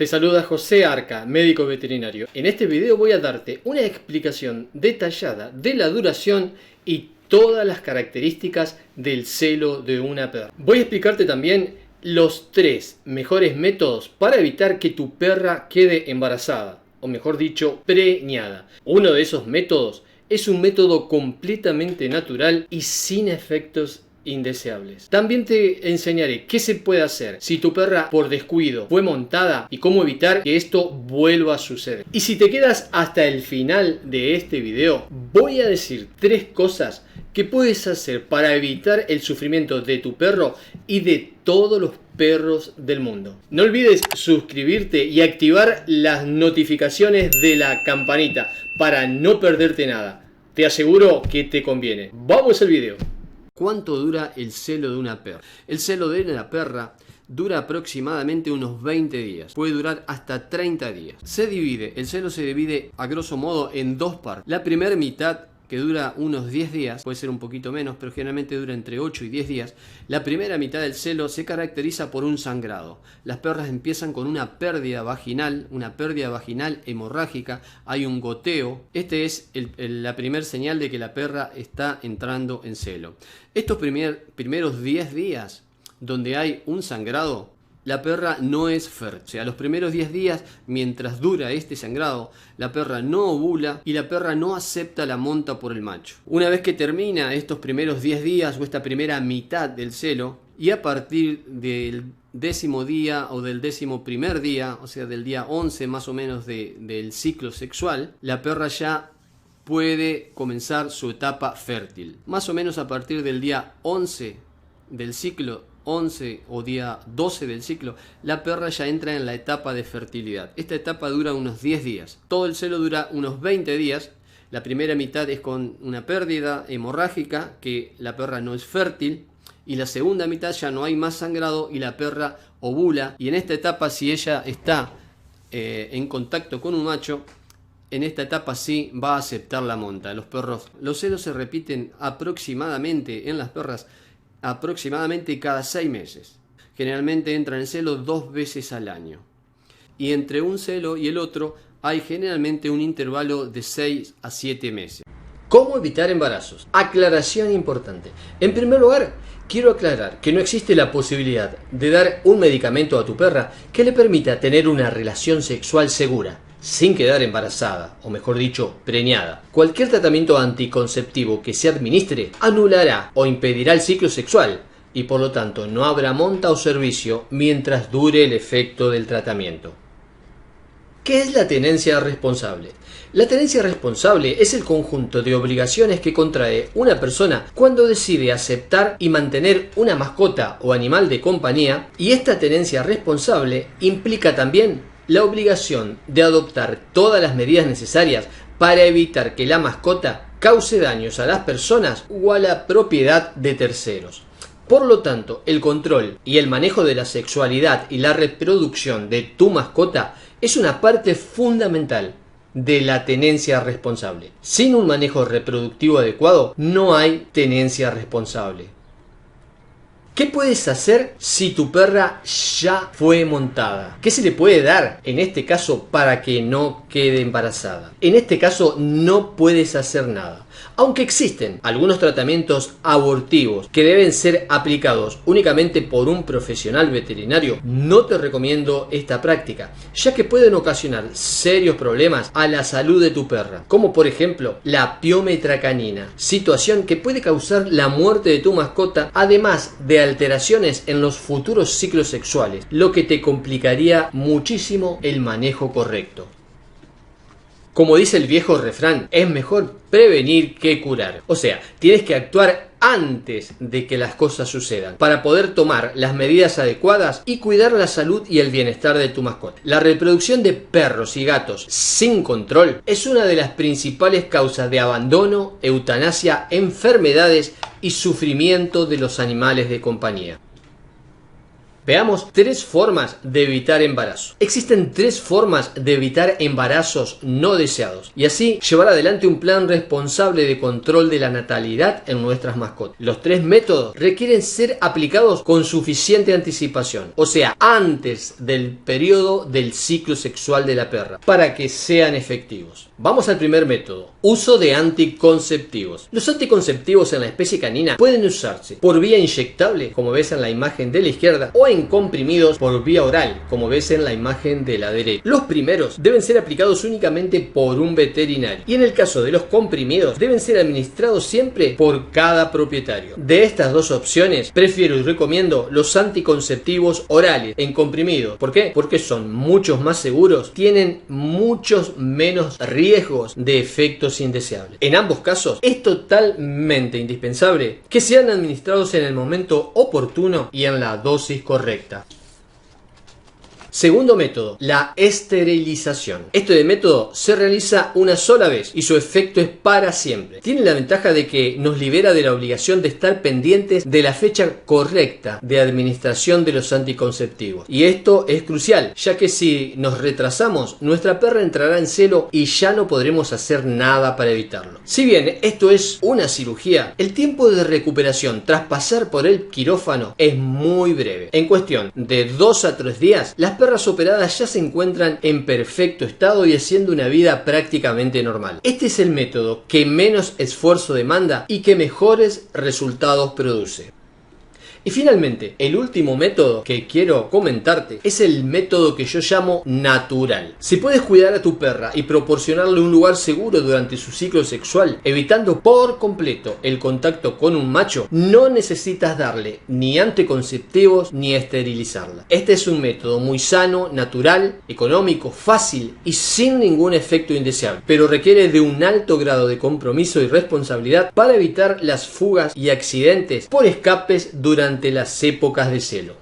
Te saluda José Arca, médico veterinario. En este video voy a darte una explicación detallada de la duración y todas las características del celo de una perra. Voy a explicarte también los 3 mejores métodos para evitar que tu perra quede embarazada, o mejor dicho, preñada. Uno de esos métodos es un método completamente natural y sin efectos indeseables. También te enseñaré qué se puede hacer si tu perra por descuido fue montada y cómo evitar que esto vuelva a suceder. Y si te quedas hasta el final de este video, voy a decir 3 cosas que puedes hacer para evitar el sufrimiento de tu perro y de todos los perros del mundo. No olvides suscribirte y activar las notificaciones de la campanita para no perderte nada. Te aseguro que te conviene. ¡Vamos al video! ¿Cuánto dura el celo de una perra? El celo de una perra dura aproximadamente unos 20 días. Puede durar hasta 30 días. El celo se divide a grosso modo en 2 partes. La primera mitad, que dura unos 10 días, puede ser un poquito menos, pero generalmente dura entre 8 y 10 días. La primera mitad del celo se caracteriza por un sangrado. Las perras empiezan con una pérdida vaginal hemorrágica, hay un goteo. Este es la primera señal de que la perra está entrando en celo. Estos primeros 10 días donde hay un sangrado, la perra no es fértil. O sea, los primeros 10 días, mientras dura este sangrado, la perra no ovula y la perra no acepta la monta por el macho. Una vez que termina estos primeros 10 días o esta primera mitad del celo, y a partir del 10º día o del 11º día, o sea, del día 11 más o menos del ciclo sexual, la perra ya puede comenzar su etapa fértil. Más o menos a partir del día 11 del ciclo 11 o día 12 del ciclo, la perra ya entra en la etapa de fertilidad. Esta etapa dura unos 10 días. Todo el celo dura unos 20 días. La primera mitad es con una pérdida hemorrágica, que la perra no es fértil. Y la segunda mitad ya no hay más sangrado y la perra ovula. Y en esta etapa, si ella está en contacto con un macho, en esta etapa sí va a aceptar la monta. Los celos se repiten aproximadamente en las perras aproximadamente cada 6 meses. Generalmente entran en celo 2 veces al año. Y entre un celo y el otro hay generalmente un intervalo de 6 a 7 meses. ¿Cómo evitar embarazos? Aclaración importante. En primer lugar, quiero aclarar que no existe la posibilidad de dar un medicamento a tu perra que le permita tener una relación sexual segura, sin quedar embarazada, o mejor dicho, preñada. Cualquier tratamiento anticonceptivo que se administre anulará o impedirá el ciclo sexual y por lo tanto no habrá monta o servicio mientras dure el efecto del tratamiento. ¿Qué es la tenencia responsable? La tenencia responsable es el conjunto de obligaciones que contrae una persona cuando decide aceptar y mantener una mascota o animal de compañía, y esta tenencia responsable implica también la obligación de adoptar todas las medidas necesarias para evitar que la mascota cause daños a las personas o a la propiedad de terceros. Por lo tanto, el control y el manejo de la sexualidad y la reproducción de tu mascota es una parte fundamental de la tenencia responsable. Sin un manejo reproductivo adecuado, no hay tenencia responsable. ¿Qué puedes hacer si tu perra ya fue montada? ¿Qué se le puede dar en este caso para que no quede embarazada? En este caso no puedes hacer nada. Aunque existen algunos tratamientos abortivos que deben ser aplicados únicamente por un profesional veterinario, no te recomiendo esta práctica, ya que pueden ocasionar serios problemas a la salud de tu perra, como por ejemplo la piómetra canina, situación que puede causar la muerte de tu mascota, además de alteraciones en los futuros ciclos sexuales, lo que te complicaría muchísimo el manejo correcto. Como dice el viejo refrán, es mejor prevenir que curar. O sea, tienes que actuar antes de que las cosas sucedan para poder tomar las medidas adecuadas y cuidar la salud y el bienestar de tu mascota. La reproducción de perros y gatos sin control es una de las principales causas de abandono, eutanasia, enfermedades y sufrimiento de los animales de compañía. Veamos 3 formas de evitar embarazo. Existen 3 formas de evitar embarazos no deseados y así llevar adelante un plan responsable de control de la natalidad en nuestras mascotas. Los 3 métodos requieren ser aplicados con suficiente anticipación, o sea, antes del periodo del ciclo sexual de la perra, para que sean efectivos. Vamos al primer método: uso de anticonceptivos. Los anticonceptivos en la especie canina pueden usarse por vía inyectable, como ves en la imagen de la izquierda, o en comprimidos por vía oral, como ves en la imagen de la derecha. Los primeros deben ser aplicados únicamente por un veterinario y en el caso de los comprimidos deben ser administrados siempre por cada propietario. De estas dos opciones prefiero y recomiendo los anticonceptivos orales en comprimidos. ¿Por qué? Porque son muchos más seguros, tienen muchos menos riesgos de efectos indeseables. En ambos casos es totalmente indispensable que sean administrados en el momento oportuno y en la dosis correcta. Segundo método, la esterilización. Este método se realiza una sola vez y su efecto es para siempre. Tiene la ventaja de que nos libera de la obligación de estar pendientes de la fecha correcta de administración de los anticonceptivos. Y esto es crucial, ya que si nos retrasamos, nuestra perra entrará en celo y ya no podremos hacer nada para evitarlo. Si bien esto es una cirugía, el tiempo de recuperación tras pasar por el quirófano es muy breve. En cuestión de 2 a 3 días, las perras operadas ya se encuentran en perfecto estado y haciendo una vida prácticamente normal. Este es el método que menos esfuerzo demanda y que mejores resultados produce. Y finalmente, el último método que quiero comentarte es el método que yo llamo natural. Si puedes cuidar a tu perra y proporcionarle un lugar seguro durante su ciclo sexual, evitando por completo el contacto con un macho, no necesitas darle ni anticonceptivos ni esterilizarla. Este es un método muy sano, natural, económico, fácil y sin ningún efecto indeseable, pero requiere de un alto grado de compromiso y responsabilidad para evitar las fugas y accidentes por escapes durante las épocas de celo.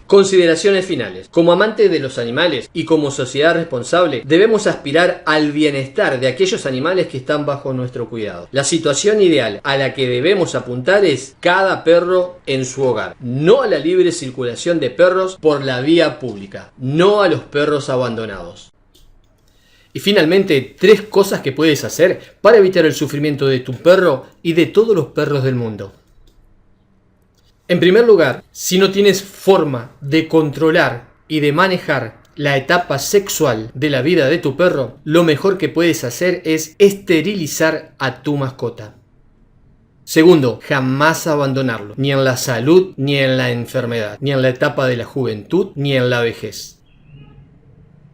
Consideraciones finales. Como amante de los animales y como sociedad responsable, debemos aspirar al bienestar de aquellos animales que están bajo nuestro cuidado. La situación ideal a la que debemos apuntar es cada perro en su hogar. No a la libre circulación de perros por la vía pública. No a los perros abandonados. Y finalmente, 3 cosas que puedes hacer para evitar el sufrimiento de tu perro y de todos los perros del mundo. En primer lugar, si no tienes forma de controlar y de manejar la etapa sexual de la vida de tu perro, lo mejor que puedes hacer es esterilizar a tu mascota. Segundo, jamás abandonarlo, ni en la salud, ni en la enfermedad, ni en la etapa de la juventud, ni en la vejez.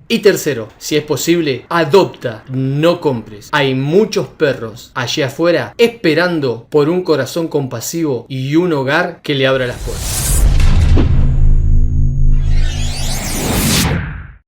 Y tercero, si es posible, adopta, no compres. Hay muchos perros allá afuera esperando por un corazón compasivo y un hogar que le abra las puertas.